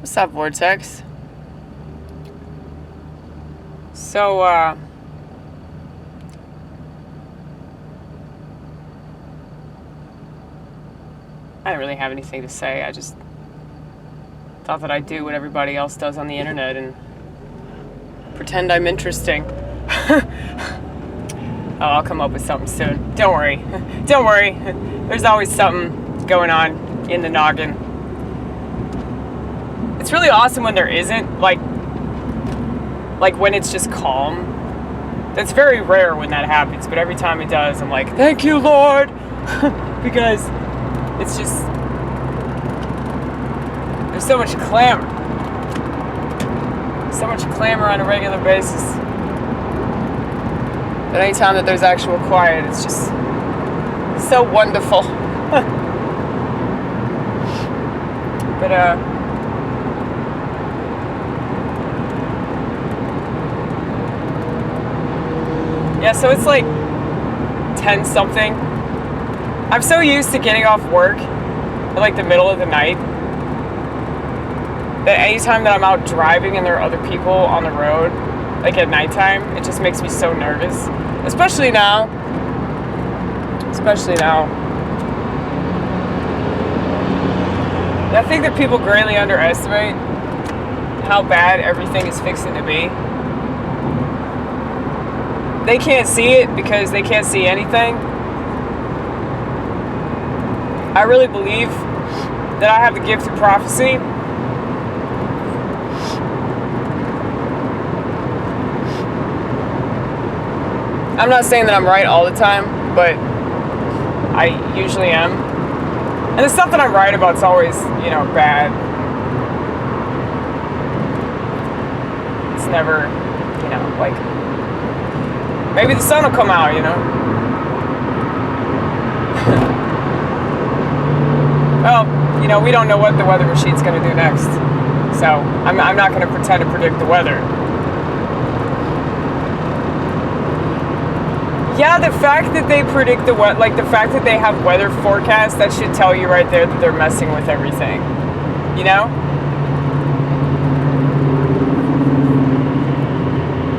What's up, Vortex? So, I didn't really have anything to say. I just thought that I'd do what everybody else does on the internet and pretend I'm interesting. Oh, I'll come up with something soon. Don't worry. Don't worry. There's always something going on in the noggin. It's really awesome when there isn't, like when it's just calm. That's very rare when that happens, but every time it does, I'm like, thank you, Lord, because it's just, there's so much clamor. So much clamor on a regular basis. But anytime that there's actual quiet, it's just so wonderful. But, yeah, so it's like 10 something. I'm so used to getting off work at like the middle of the night that anytime that I'm out driving and there are other people on the road, like at nighttime, it just makes me so nervous. Especially now. I think that people greatly underestimate how bad everything is fixing to be. They can't see it because they can't see anything. I really believe that I have the gift of prophecy. I'm not saying that I'm right all the time, but I usually am. And the stuff that I'm right about is always, bad. It's never, like, maybe the sun will come out, Well, we don't know what the weather machine's going to do next. So, I'm not going to pretend to predict the weather. Yeah, the fact that they predict the fact that they have weather forecasts, that should tell you right there that they're messing with everything.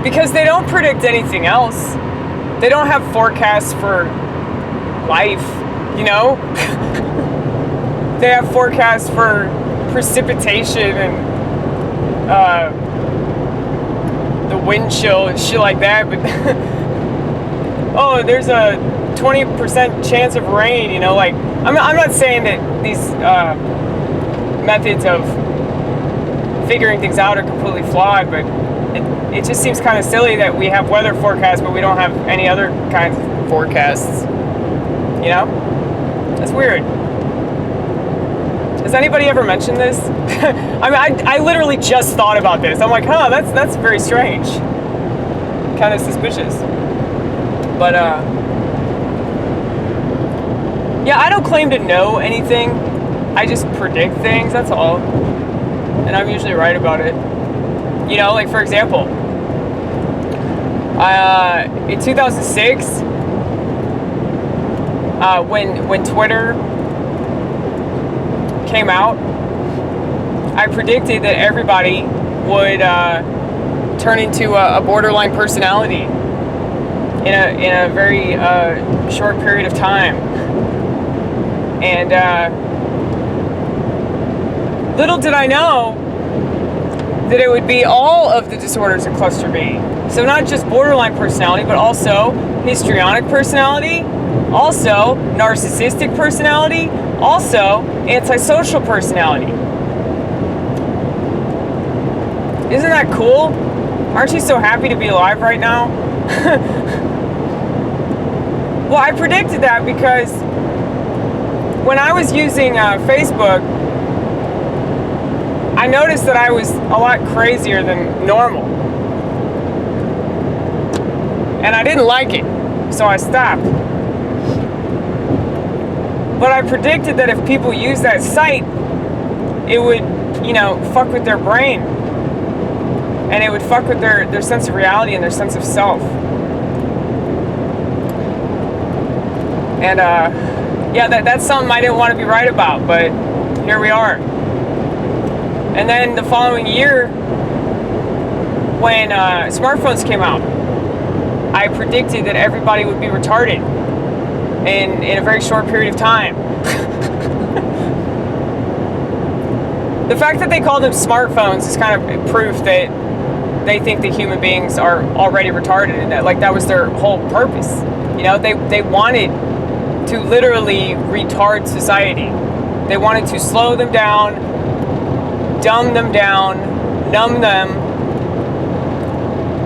Because they don't predict anything else. They don't have forecasts for life, They have forecasts for precipitation and the wind chill and shit like that, but oh, there's a 20% chance of rain, I'm not saying that these methods of figuring things out are completely flawed, but it just seems kind of silly that we have weather forecasts, but we don't have any other kinds of forecasts. That's weird. Has anybody ever mentioned this? I literally just thought about this. I'm like, that's very strange. Kind of suspicious. But, yeah, I don't claim to know anything. I just predict things, that's all. And I'm usually right about it. Like, for example, in 2006, when Twitter came out, I predicted that everybody would turn into a borderline personality in a very short period of time. And little did I know that it would be all of the disorders in cluster B. So not just borderline personality, but also histrionic personality, also narcissistic personality, also antisocial personality. Isn't that cool? Aren't you so happy to be alive right now? Well, I predicted that because when I was using Facebook, I noticed that I was a lot crazier than normal. And I didn't like it, so I stopped. But I predicted that if people use that site, it would, fuck with their brain. And it would fuck with their sense of reality and their sense of self. And, yeah, that's something I didn't want to be right about, but here we are. And then the following year, when smartphones came out, I predicted that everybody would be retarded in a very short period of time. The fact that they call them smartphones is kind of proof that they think that human beings are already retarded, and that was their whole purpose. You know, they wanted to literally retard society. They wanted to slow them down, dumb them down, numb them,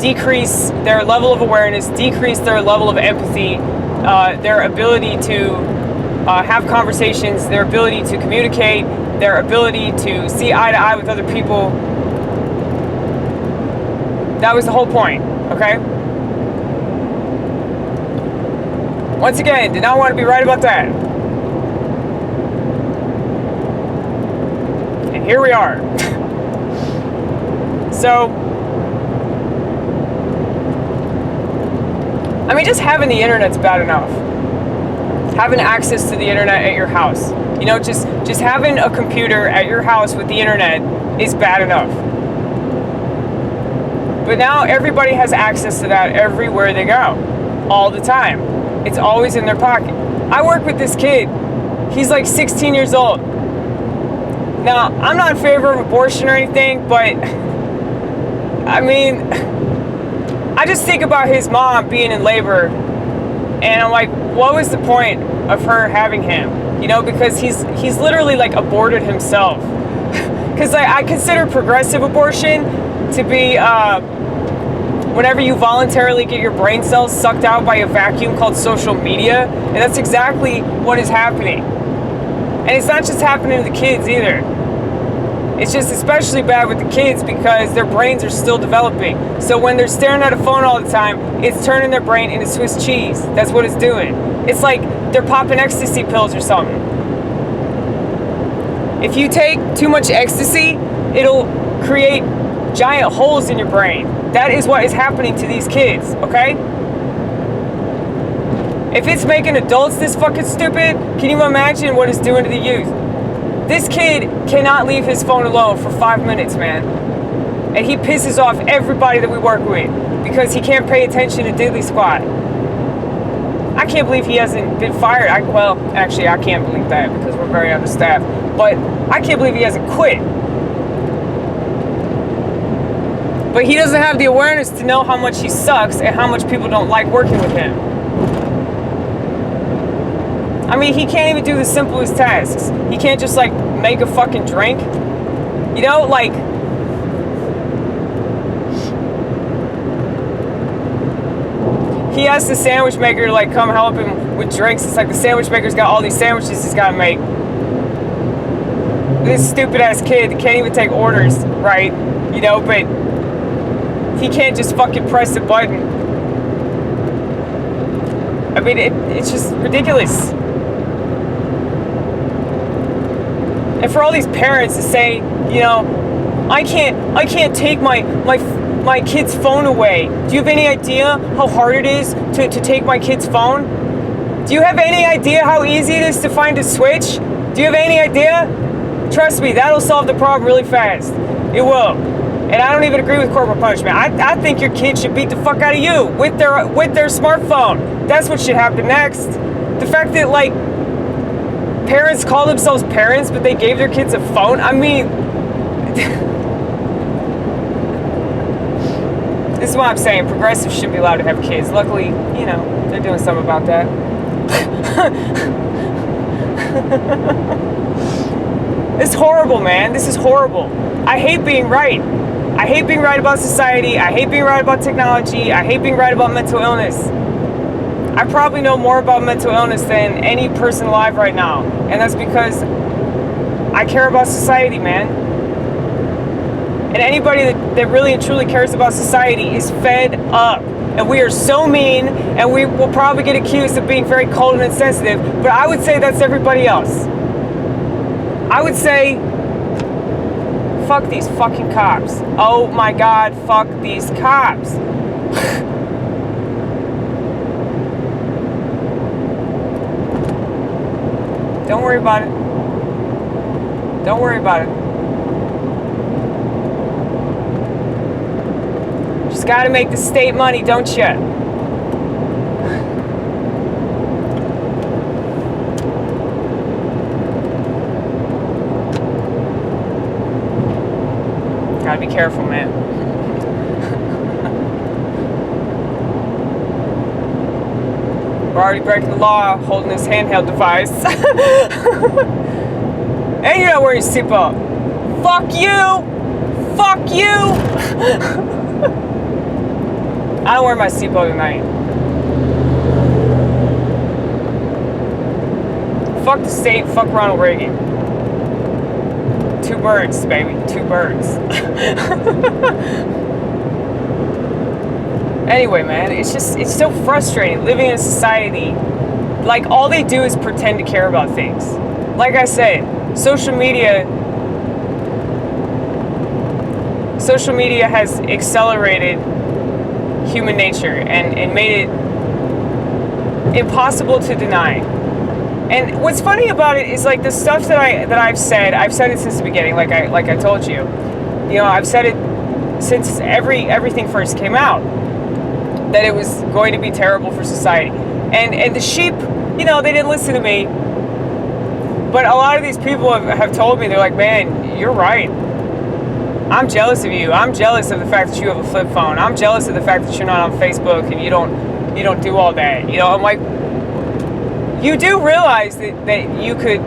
decrease their level of awareness, decrease their level of empathy, their ability to have conversations, their ability to communicate, their ability to see eye to eye with other people. That was the whole point, okay? Once again, did not want to be right about that. And here we are. So, I mean, just having the internet's bad enough. Having access to the internet at your house. You know, just having a computer at your house with the internet is bad enough. But now everybody has access to that everywhere they go. All the time. It's always in their pocket. I work with this kid. He's like 16 years old. Now, I'm not in favor of abortion or anything, but I mean, I just think about his mom being in labor, and I'm like, what was the point of her having him? You know, because he's literally like aborted himself. Because I consider progressive abortion to be whenever you voluntarily get your brain cells sucked out by a vacuum called social media, and that's exactly what is happening. And it's not just happening to the kids either. It's just especially bad with the kids because their brains are still developing. So when they're staring at a phone all the time, it's turning their brain into Swiss cheese. That's what it's doing. It's like they're popping ecstasy pills or something. If you take too much ecstasy, it'll create giant holes in your brain. That is what is happening to these kids, okay? If it's making adults this fucking stupid, can you imagine what it's doing to the youth? This kid cannot leave his phone alone for 5 minutes, man. And he pisses off everybody that we work with because he can't pay attention to diddly squat. I can't believe he hasn't been fired. Well, actually, I can't believe that because we're very understaffed. But I can't believe he hasn't quit. But he doesn't have the awareness to know how much he sucks and how much people don't like working with him. I mean, he can't even do the simplest tasks. He can't just, like, make a fucking drink. You know, like... He asked the sandwich maker to, like, come help him with drinks. It's like the sandwich maker's got all these sandwiches he's got to make. This stupid-ass kid can't even take orders, right? You know, but... he can't just fucking press a button. I mean, it's just ridiculous. And for all these parents to say, you know, I can't take my kid's phone away. Do you have any idea how hard it is to take my kid's phone? Do you have any idea how easy it is to find a switch? Do you have any idea? Trust me, that'll solve the problem really fast. It will. And I don't even agree with corporal punishment. I think your kid should beat the fuck out of you with their smartphone. That's what should happen next. The fact that, like, parents call themselves parents, but they gave their kids a phone. I mean, this is what I'm saying. Progressives should be allowed to have kids. Luckily, you know, they're doing something about that. It's horrible, man. This is horrible. I hate being right. I hate being right about society. I hate being right about technology. I hate being right about mental illness. I probably know more about mental illness than any person alive right now. And that's because I care about society, man. And anybody that really and truly cares about society is fed up. And we are so mean, and we will probably get accused of being very cold and insensitive, but I would say that's everybody else. I would say, fuck these fucking cops. Oh my God, fuck these cops. Don't worry about it. Don't worry about it. Just gotta make the state money, don't you? Gotta be careful, man. We're already breaking the law holding this handheld device. And you're not wearing your seatbelt. Fuck you! Fuck you! I don't wear my seatbelt tonight. Fuck the state, fuck Ronald Reagan. 2 birds, baby, 2 birds. Anyway, man, it's so frustrating living in a society, like, all they do is pretend to care about things. Like I said, social media has accelerated human nature and made it impossible to deny. And what's funny about it is, like, the stuff that I've said it since the beginning, like I told you. You know, I've said it since everything first came out, that it was going to be terrible for society. And the sheep, you know, they didn't listen to me. But a lot of these people have told me, they're like, man, you're right. I'm jealous of you. I'm jealous of the fact that you have a flip phone. I'm jealous of the fact that you're not on Facebook and you don't do all that. You know, I'm like, you do realize that you could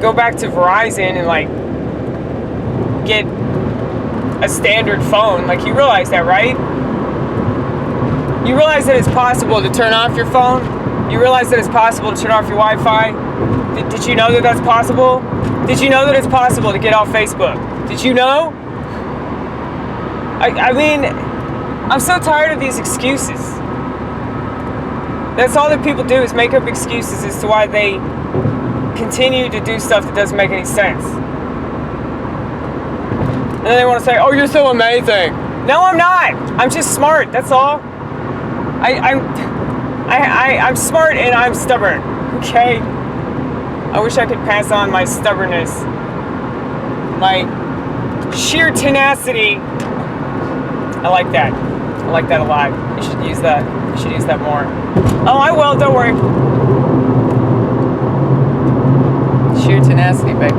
go back to Verizon and, like, get a standard phone. Like, you realize that, right? You realize that it's possible to turn off your phone? You realize that it's possible to turn off your Wi-Fi? Did you know that that's possible? Did you know that it's possible to get off Facebook? Did you know? I mean, I'm so tired of these excuses. That's all that people do, is make up excuses as to why they continue to do stuff that doesn't make any sense. And then they want to say, oh, you're so amazing. No, I'm not. I'm just smart, that's all. I'm smart and I'm stubborn, okay? I wish I could pass on my stubbornness, my sheer tenacity. I like that. I like that a lot. You should use that. You should use that more. Oh, I will. Don't worry. Sheer tenacity, babe.